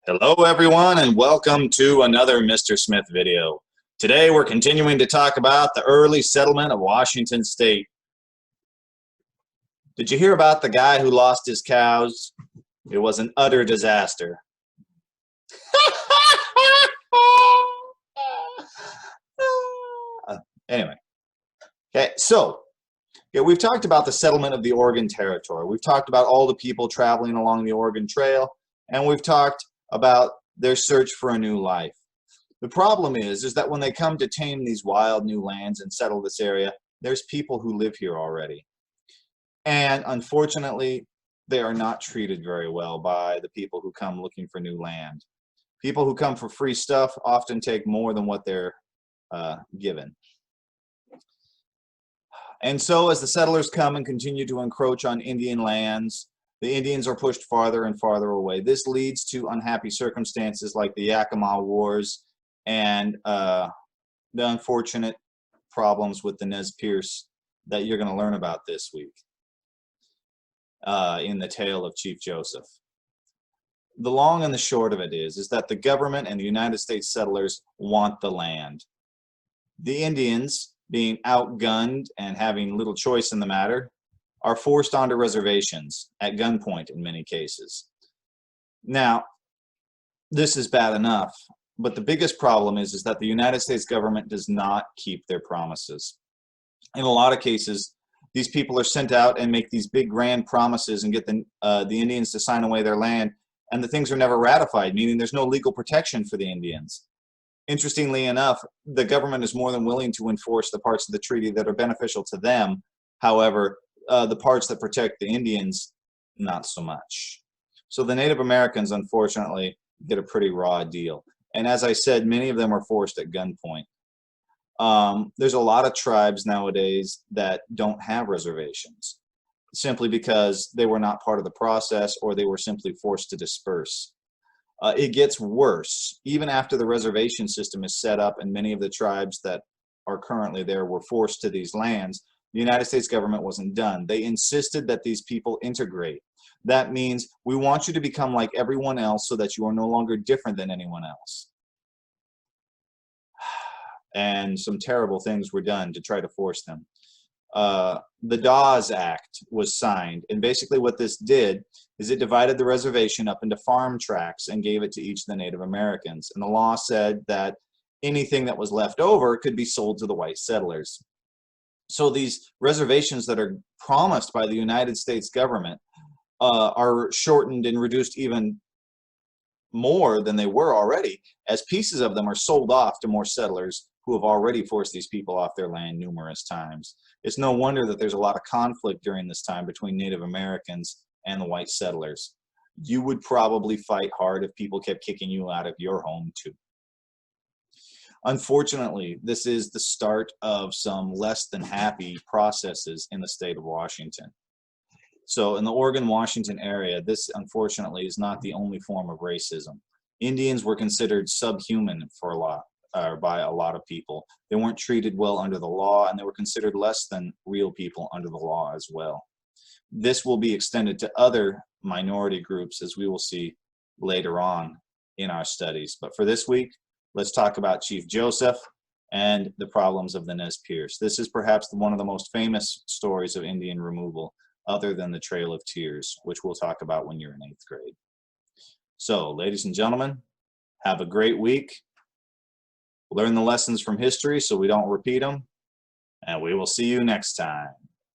Hello everyone and welcome to another Mr. Smith video. Today we're continuing to talk about the early settlement of Washington State. Did you hear about the guy who lost his cows? It was an utter disaster. Anyway, okay, so we've talked about the settlement of the Oregon Territory. We've talked about all the people traveling along the Oregon Trail, and we've talked about their search for a new life. The problem is that when they come to tame these wild new lands and settle this area, there's people who live here already. And unfortunately, they are not treated very well by the people who come looking for new land. People who come for free stuff often take more than what they're given. And so as the settlers come and continue to encroach on Indian lands, the Indians are pushed farther and farther away. This leads to unhappy circumstances like the Yakima Wars and the unfortunate problems with the Nez Perce that you're going to learn about this week in the tale of Chief Joseph. The long and the short of it is that the government and the United States settlers want the land. The Indians, being outgunned and having little choice in the matter, are forced onto reservations at gunpoint in many cases. Now, this is bad enough, but the biggest problem is that the United States government does not keep their promises. In a lot of cases, these people are sent out and make these big grand promises and get the Indians to sign away their land, and the things are never ratified, meaning there's no legal protection for the Indians. Interestingly enough, the government is more than willing to enforce the parts of the treaty that are beneficial to them. However, the parts that protect the Indians, not so much. So the Native Americans, unfortunately, get a pretty raw deal. And as I said, many of them are forced at gunpoint. There's a lot of tribes nowadays that don't have reservations, simply because they were not part of the process or they were simply forced to disperse. It gets worse. Even after the reservation system is set up and many of the tribes that are currently there were forced to these lands, the United States government wasn't done. They insisted that these people integrate. That means we want you to become like everyone else so that you are no longer different than anyone else. And some terrible things were done to try to force them. The Dawes Act was signed, and basically what this did is it divided the reservation up into farm tracts and gave it to each of the Native Americans. And the law said that anything that was left over could be sold to the white settlers. So these reservations that are promised by the United States government are shortened and reduced even more than they were already, as pieces of them are sold off to more settlers who have already forced these people off their land numerous times. It's no wonder that there's a lot of conflict during this time between Native Americans and the white settlers. You would probably fight hard if people kept kicking you out of your home too. Unfortunately, this is the start of some less than happy processes in the state of Washington. So in the Oregon-Washington area, this unfortunately is not the only form of racism. Indians were considered subhuman by a lot of people. They weren't treated well under the law, and they were considered less than real people under the law as well. This will be extended to other minority groups, as we will see later on in our studies. But for this week, let's talk about Chief Joseph and the problems of the Nez Perce. This is perhaps one of the most famous stories of Indian removal, other than the Trail of Tears, which we'll talk about when you're in 8th grade. So, ladies and gentlemen, have a great week. Learn the lessons from history so we don't repeat them, and we will see you next time.